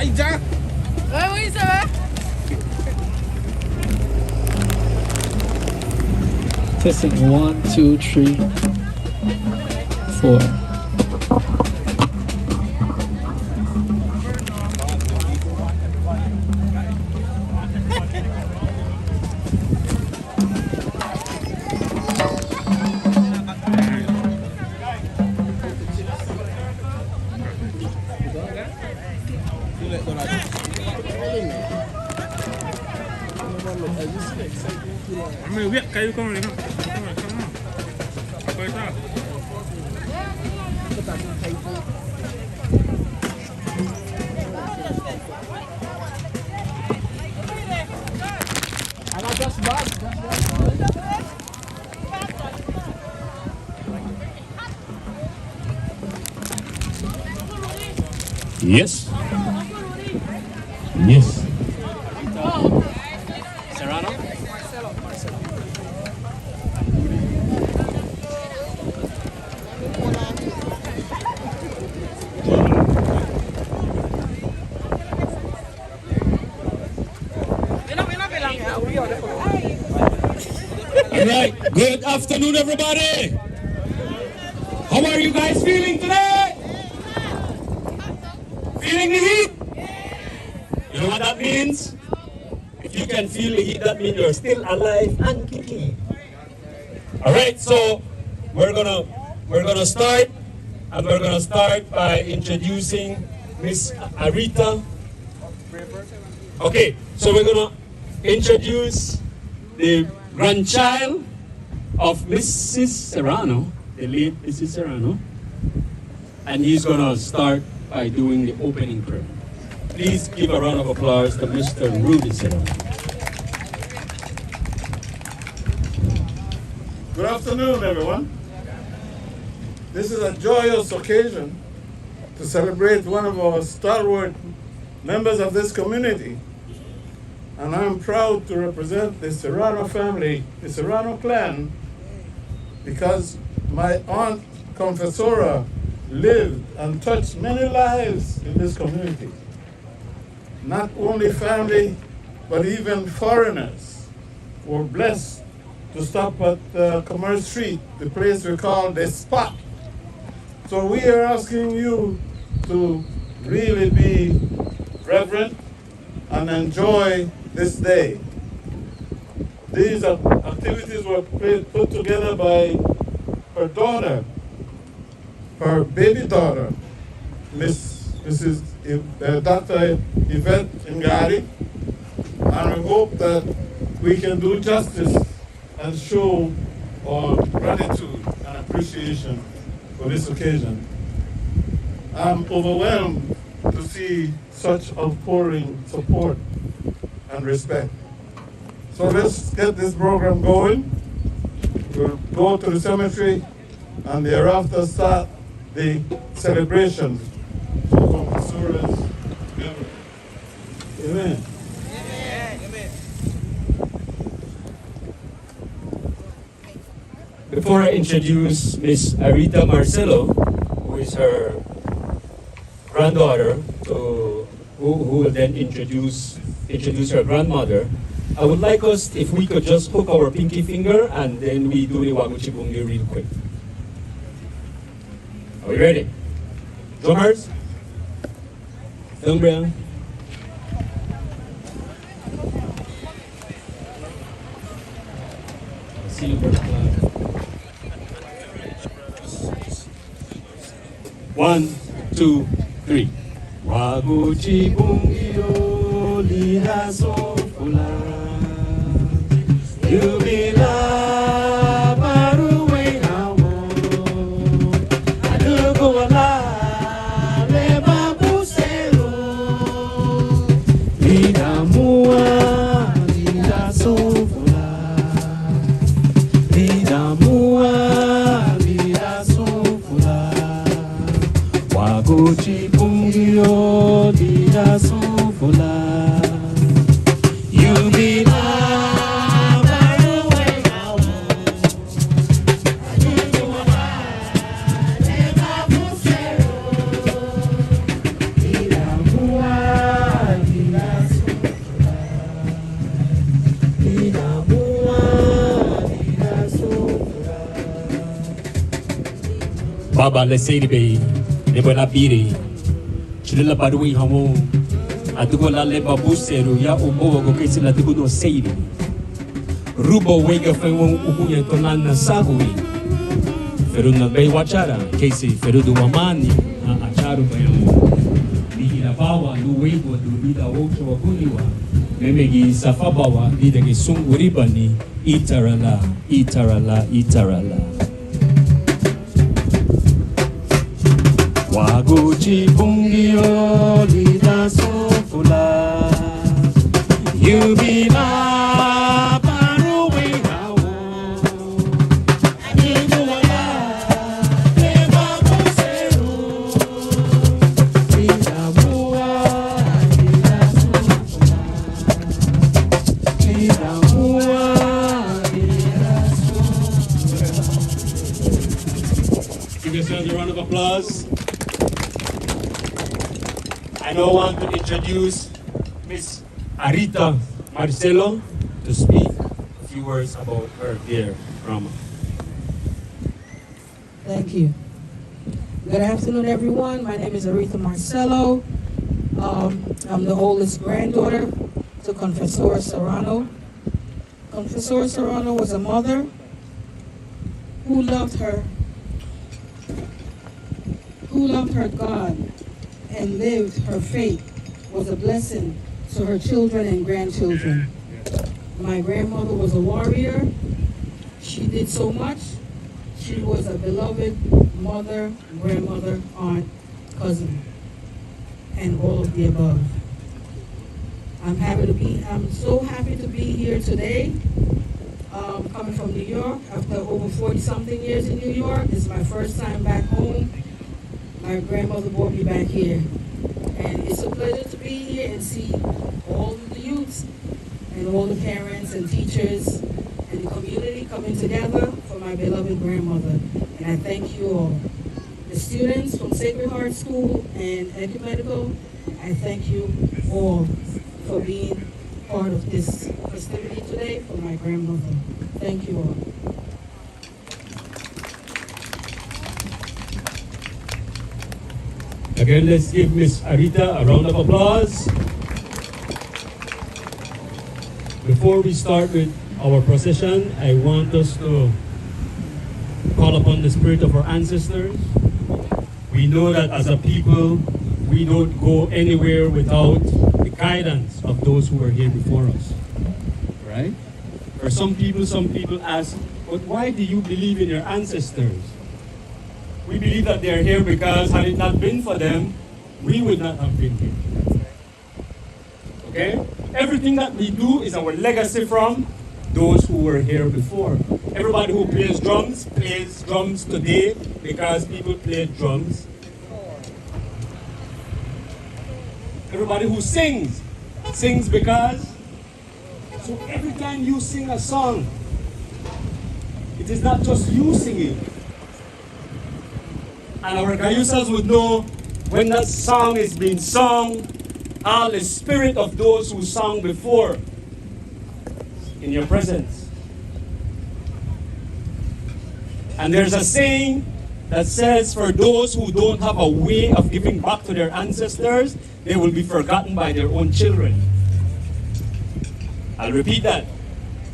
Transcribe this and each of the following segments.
Oui, ça va. Testing 1, 2, 3, 4. Kayu kau ni kan? Apa itu? Yes. Yes. Serrano? Alright, good afternoon everybody. How are you guys feeling today? Feeling the heat? You know what that means? If you can feel the heat, that means you're still alive and kicking. Alright, so we're gonna start, and we're gonna start by introducing Miss Arita. Okay, so we're gonna introduce the grandchild of Mrs. Serrano, the late Mrs. Serrano, and he's gonna start by doing the opening prayer. Please give a round of applause to Mr. Rudy Serrano. Good afternoon, everyone. This is a joyous occasion to celebrate one of our stalwart members of this community. And I'm proud to represent the Serrano family, the Serrano clan, because my aunt Confessora lived and touched many lives in this community. Not only family, but even foreigners were blessed to stop at Commerce Street, the place we call the spot. So we are asking you to really be reverent and enjoy this day. These activities were put together by her daughter, her baby daughter, Mrs. Dr. Yvette Ngari, and we hope that we can do justice and show our gratitude and appreciation for this occasion. I'm overwhelmed to see such outpouring support and respect. So let's get this program going. We'll go to the cemetery and thereafter start the celebration for Confessura's memory. Amen. Before I introduce Miss Arita Marcelo, who is her granddaughter, who will then introduce her grandmother, I would like us, if we could just hook our pinky finger and then we do the Waguchibungi real quick. Are we ready? Drummers? Dumbrian? Silver flag. 1, 2, 3. Waguchibungi o lira sofula. Yubila baruwe hawo. Adugo wala leba busero. Lida mua lida sofula. Lida mua lida sofula. Waguchibungi o lida sofula. Yubila Baba le say be ne bona biri chila badui hamo adugo la le babu seru ya umo go kesi la dugo no say rubo wega fe won ubuya tonan na sagui feru na be wachara kesi feru do wamani acharu bayo ni la bawa lu wego du bida wocho waguniwa memegi safabawa lidagi sunguribani itarala itarala itarala waguchi bungio lida sofula yubina paruwe hawo aniduwala ema kuseru lidamua lida sofula lidamua lida sofula. Give yourselves a round of applause. I now want to introduce Miss Arita Marcelo to speak a few words about her dear Rama. Thank you. Good afternoon, everyone. My name is Aretha Marcelo. I'm the oldest granddaughter to Confessor Serrano. Confessor Serrano was a mother who loved her God and lived her faith, was a blessing to her children and grandchildren. My grandmother was a warrior. She did so much. She was a beloved mother, grandmother, aunt, cousin, and all of the above. I'm so happy to be here today. Coming from New York after over 40-something years in New York. This is my first time back home. My grandmother brought me back here. And it's a pleasure to be here and see all of the youths and all the parents and teachers and the community coming together for my beloved grandmother. And I thank you all. The students from Sacred Heart School and Ecumenical, I thank you all for being part of this festivity today for my grandmother. Thank you all. Again, let's give Miss Arita a round of applause. Before we start with our procession, I want us to call upon the spirit of our ancestors. We know that as a people, we don't go anywhere without the guidance of those who were here before us. Right? For some people ask, but why do you believe in your ancestors? We believe that they are here because had it not been for them, we would not have been here. Okay? Everything that we do is our legacy from those who were here before. Everybody who plays drums today because people played drums. Everybody who sings because. So every time you sing a song, it is not just you singing. And our Gayusas would know when that song is being sung, all the spirit of those who sang before in your presence. And there's a saying that says for those who don't have a way of giving back to their ancestors, they will be forgotten by their own children. I'll repeat that.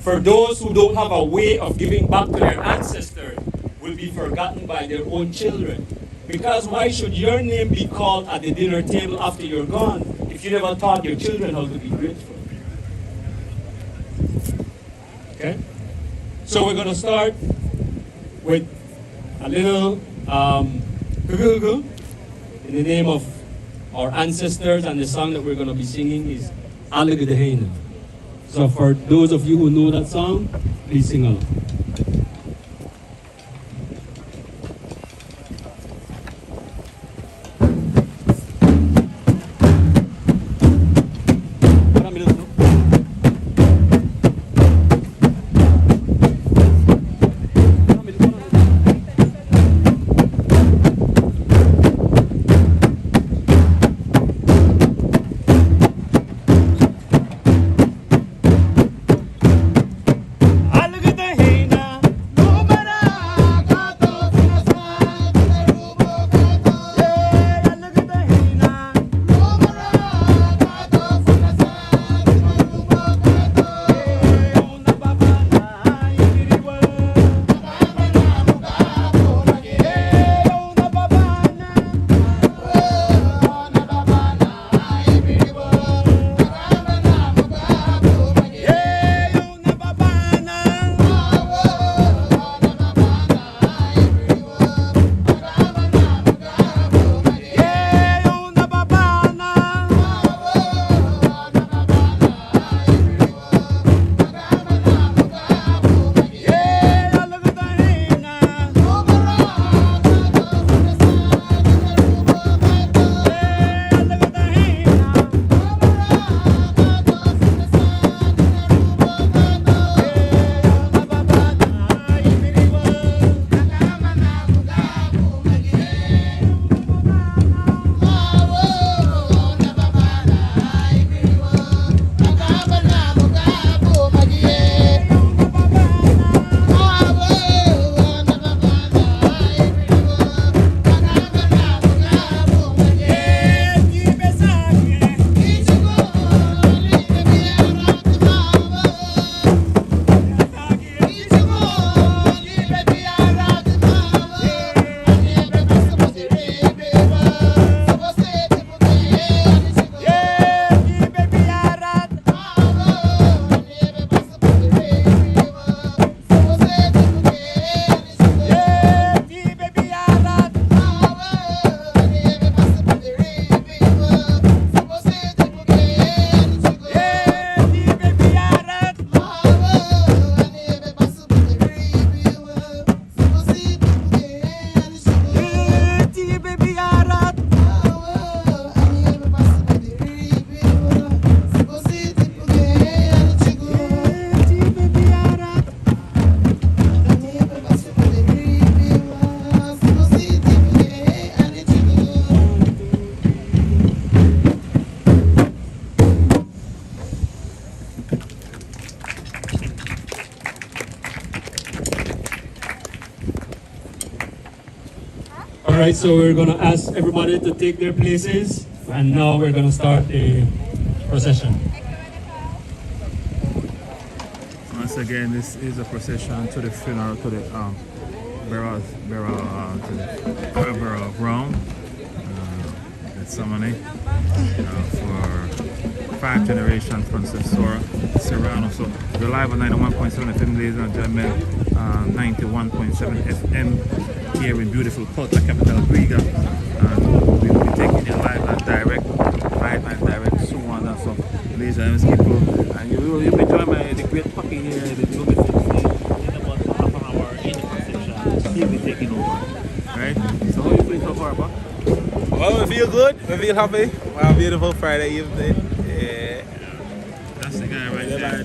For those who don't have a way of giving back to their ancestors, will be forgotten by their own children. Because why should your name be called at the dinner table after you're gone if you never taught your children how to be grateful? Okay? So we're going to start with a little in the name of our ancestors, and the song that we're going to be singing is Alagadahena. So for those of you who know that song, please sing along. Alagadaheina right, so we're gonna ask everybody to take their places, and now we're gonna start the procession. Once again, this is a procession to the funeral, to the burial ground. The ceremony for 5 generations from Serrano. So we're live on 91.7 FM, ladies and gentlemen, 91.7 FM here in beautiful Port La Capital Riga. We will be taking you live and direct soon. And so, ladies and gentlemen, and you'll be joined the great puppy here, the Jumbo in about half an hour in the procession. He'll be taking over. Right? So how you feel so far, Bob? Well, we feel good. We feel happy. We have a beautiful Friday evening. Yeah. That's the guy right there.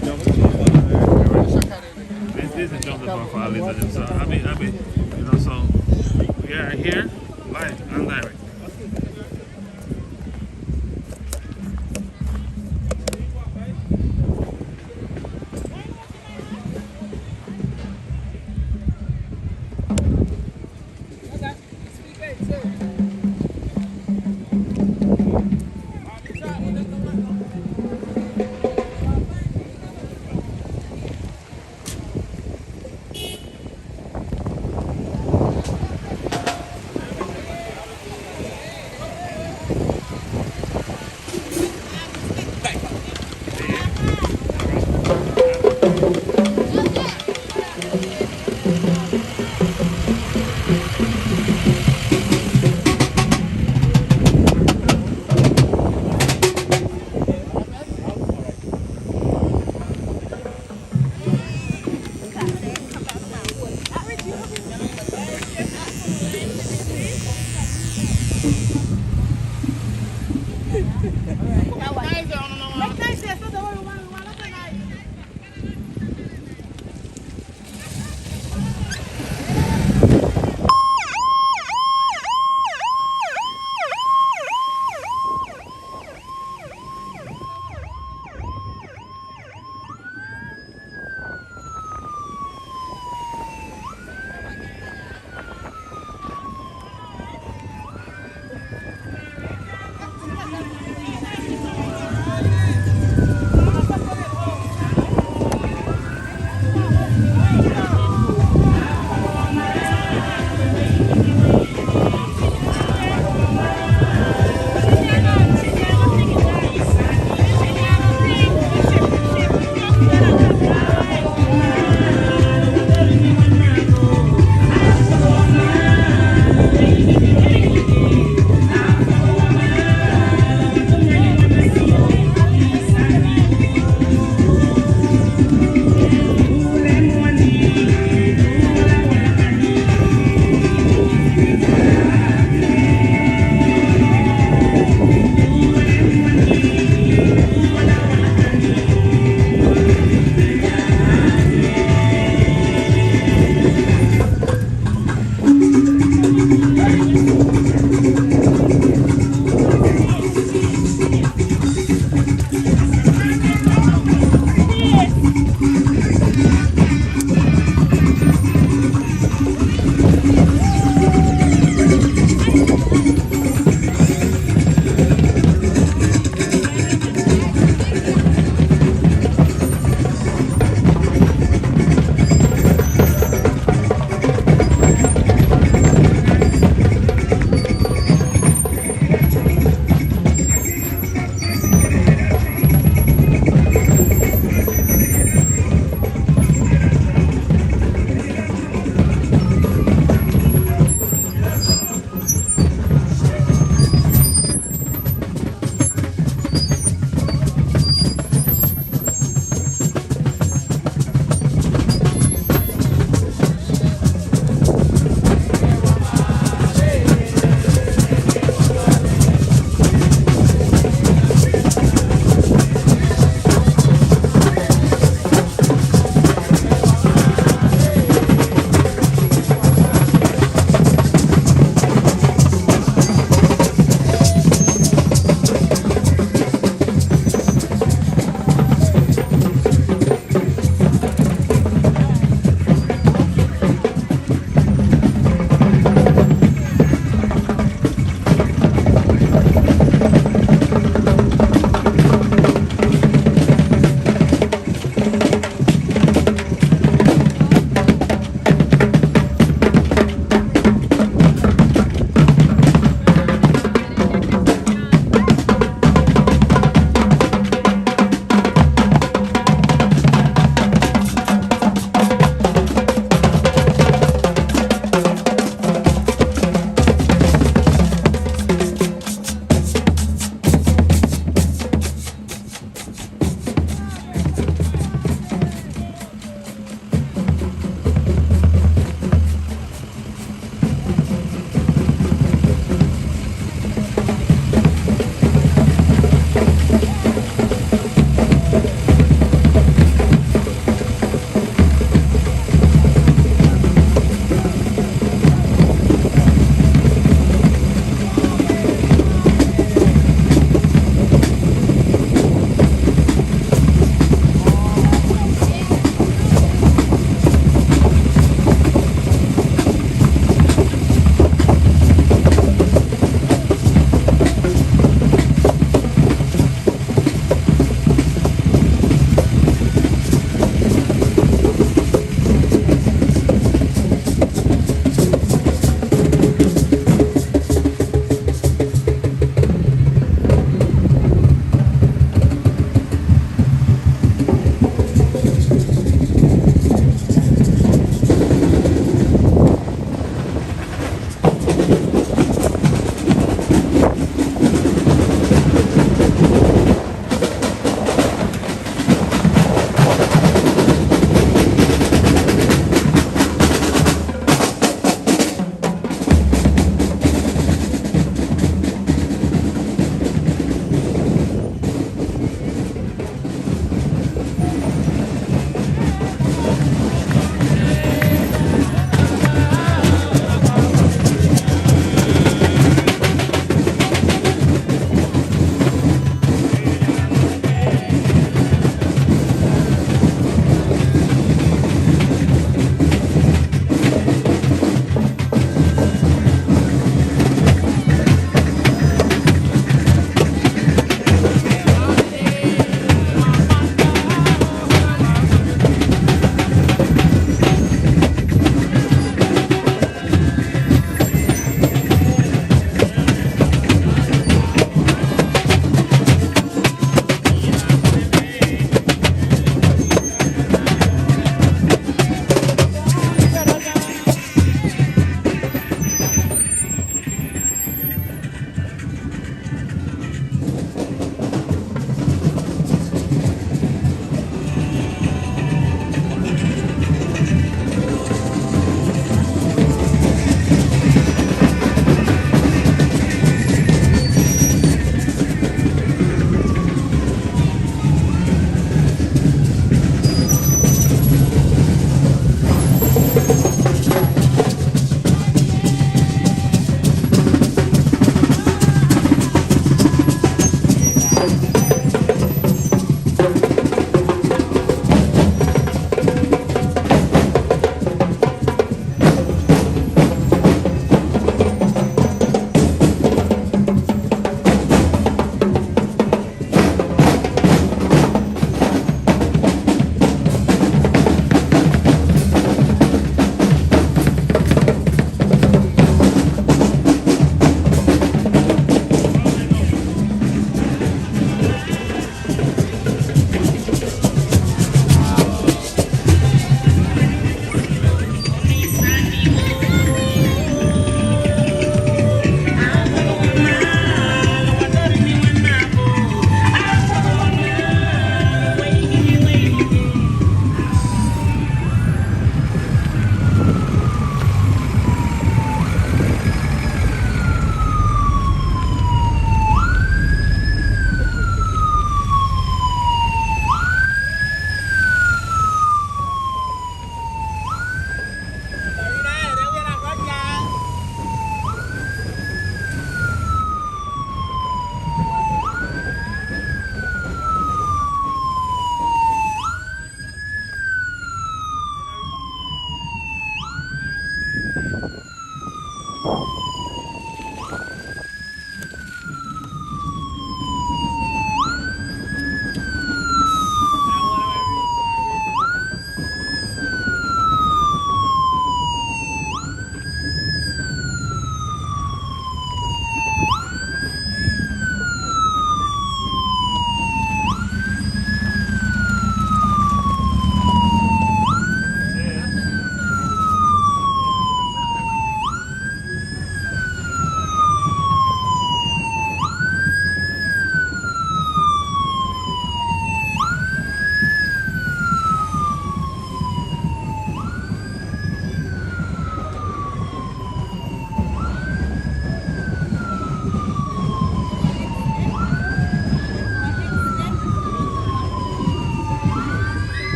This is the jump for our listeners. So happy, you know. So we are here live and direct.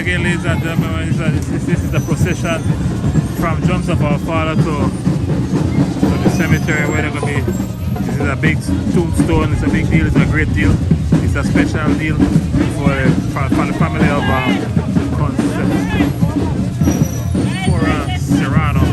again, ladies and gentlemen, this is the procession from Jumps of Our Father to the cemetery where they're going to be. This is a big tombstone, it's a big deal, it's a great deal. It's a special deal for the family of Serrano.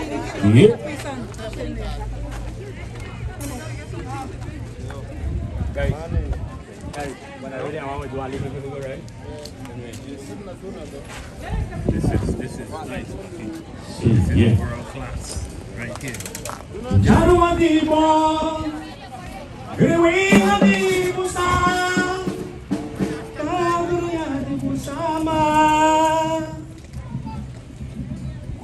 Yeah. Guys, when I ready, I want to do a little bit, right? This is nice. This is world class right here.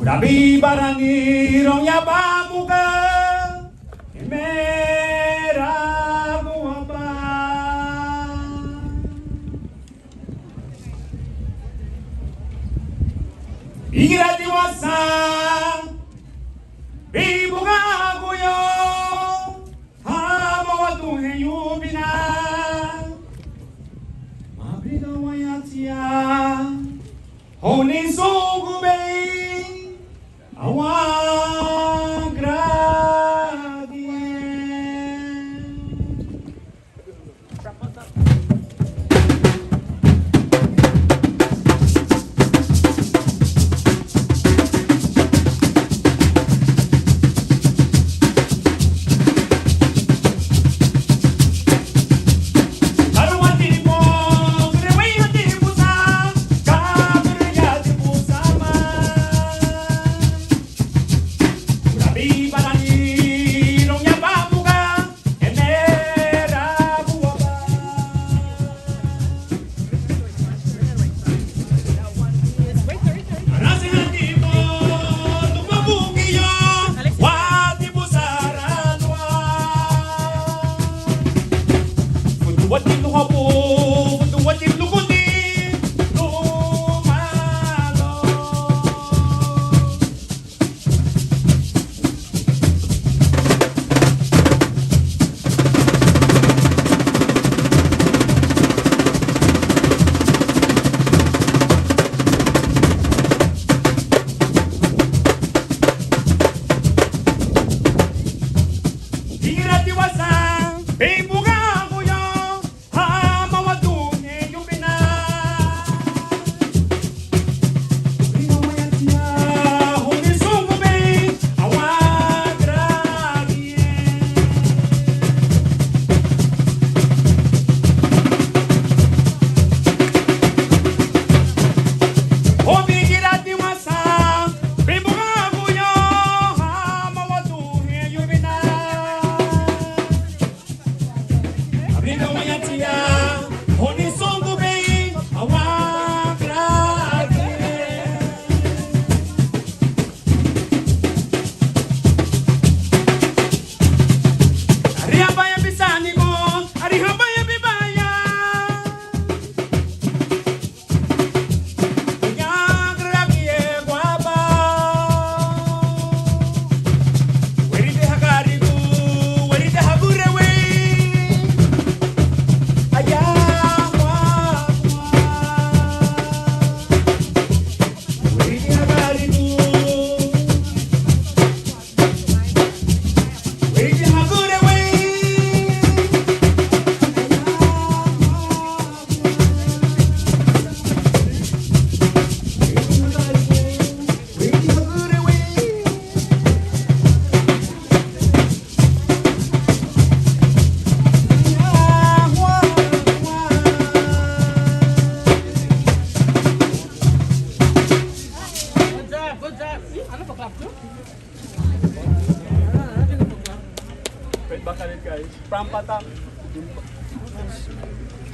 Kurabi barangirong yabamuka mera buapa ira diwasa ibuga kuyo hama watu heyubina mabriga wayatia honi sugube awa gradien.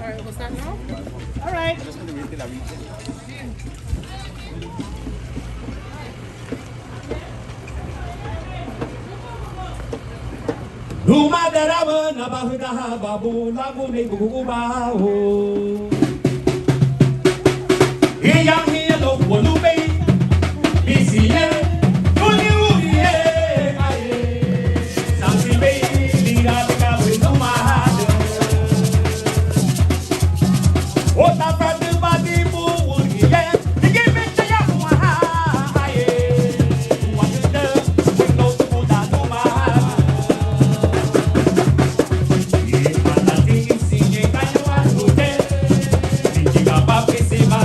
Alright, what's that now? Alright. Lumadaraba na bahudaha babu lagu ne bugubaho. Iyang hilo walube bisiye tuli uye aye samsi be lira ka windu mahado. Ota pradu badi bu uye digime chaya muha aye wanda windu buda no mahado. Papi se va a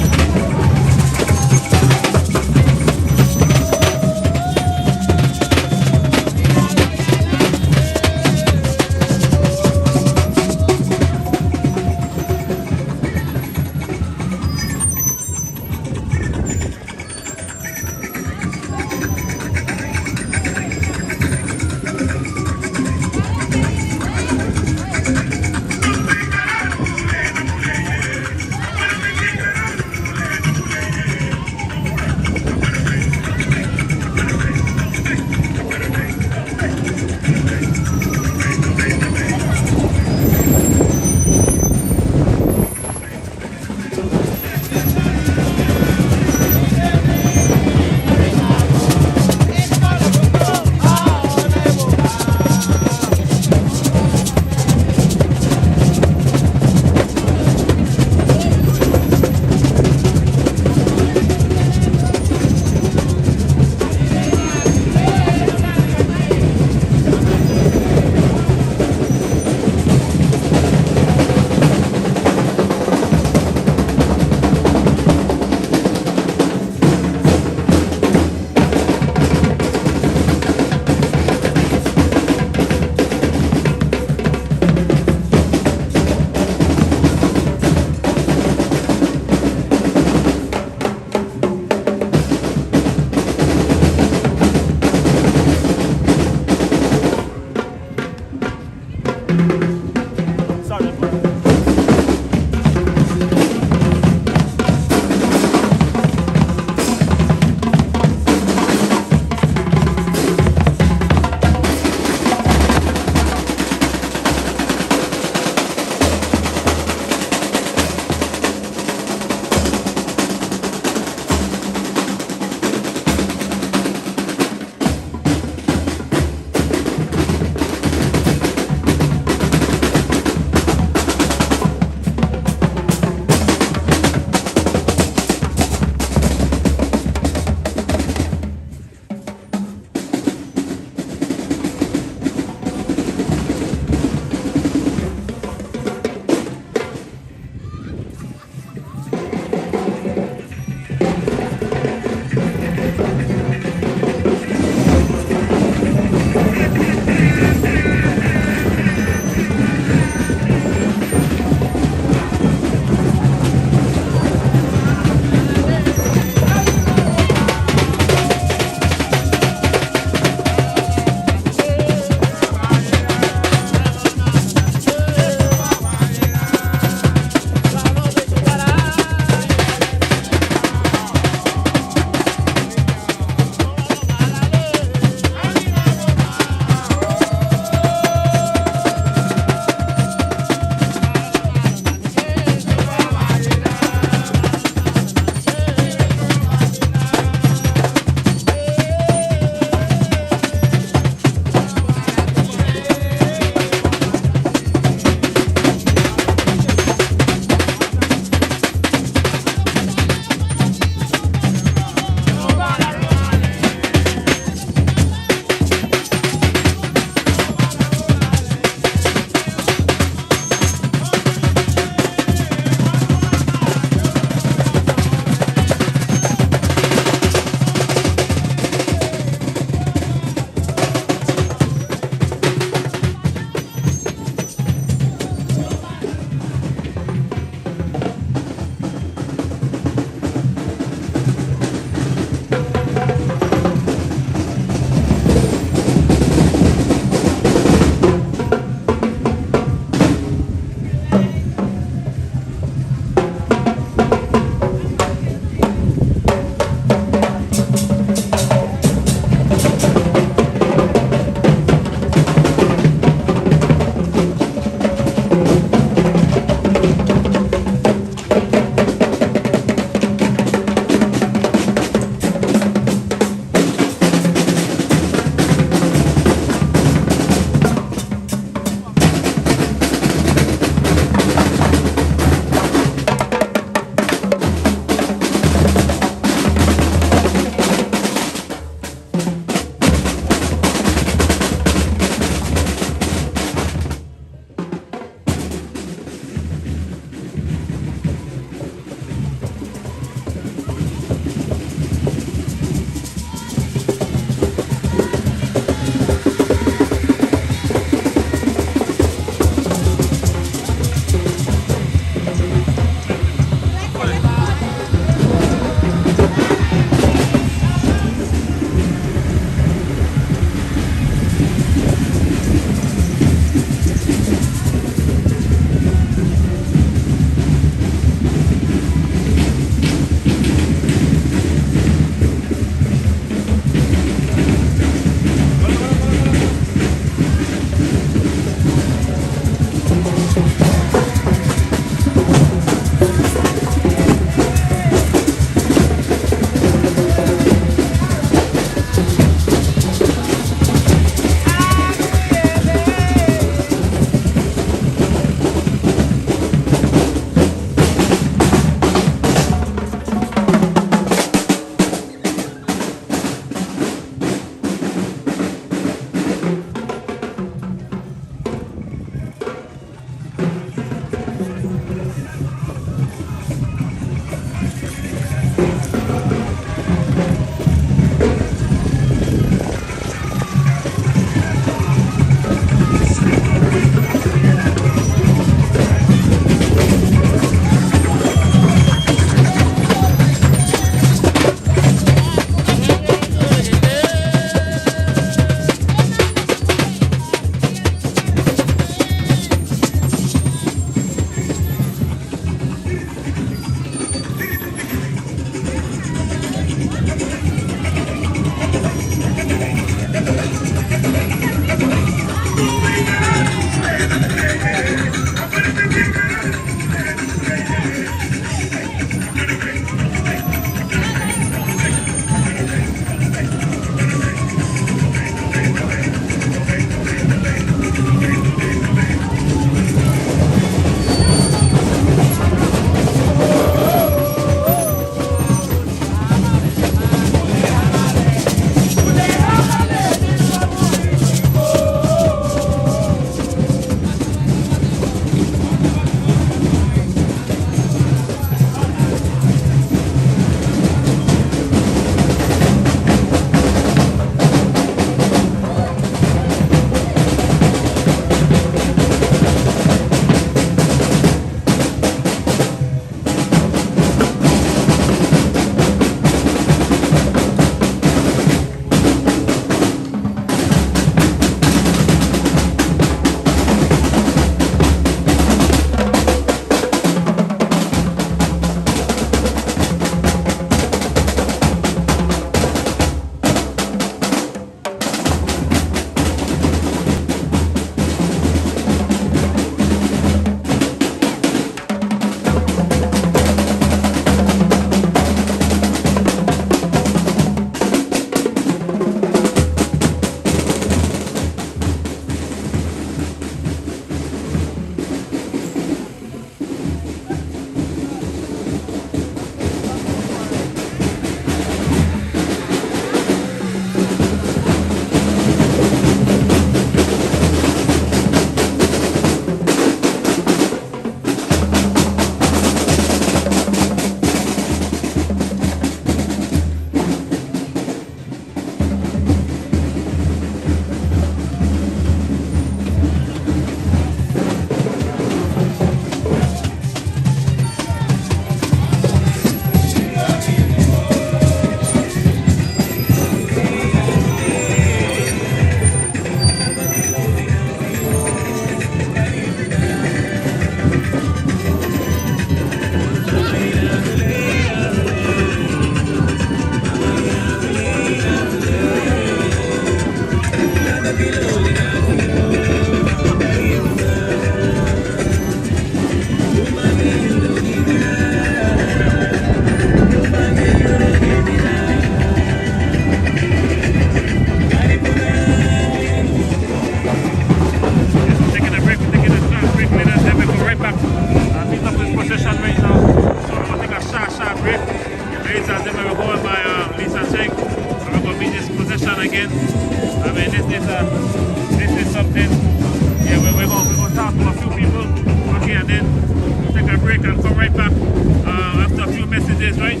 we'll come right back after a few messages, right?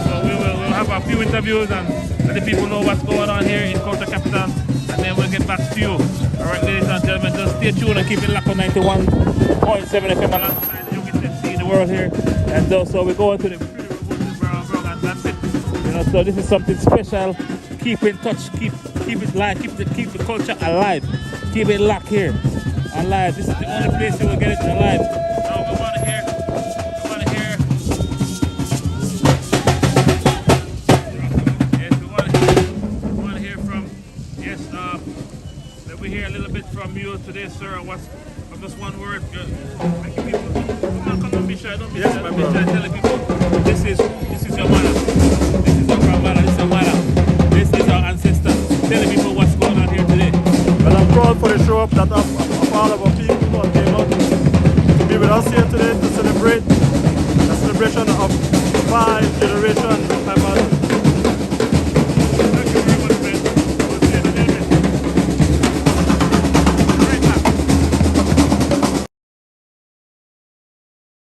So we'll have a few interviews and let the people know what's going on here in Culture Capital, and then we'll get back to you. Alright, ladies and gentlemen, just stay tuned and keep it locked on 91.7 FM alongside the youngest MC in the world here. And so we go into the Brown, and that's it. You know, so this is something special. Keep in touch, keep it live, keep the culture alive. Keep it locked here, alive. This is the only place you will get it alive. Now we want to hear. Yes, we want to hear from. Yes, let me hear a little bit from you today, sir. What's just one word? Make people come on, be shy. Don't be shy. Don't be shy. Tell the people this is your mother. This is your grandmother. This is your mother. This is our ancestors. Tell the people what's going on here today. Well, I'm proud for the show up that of all of our people who came out to be with us here today to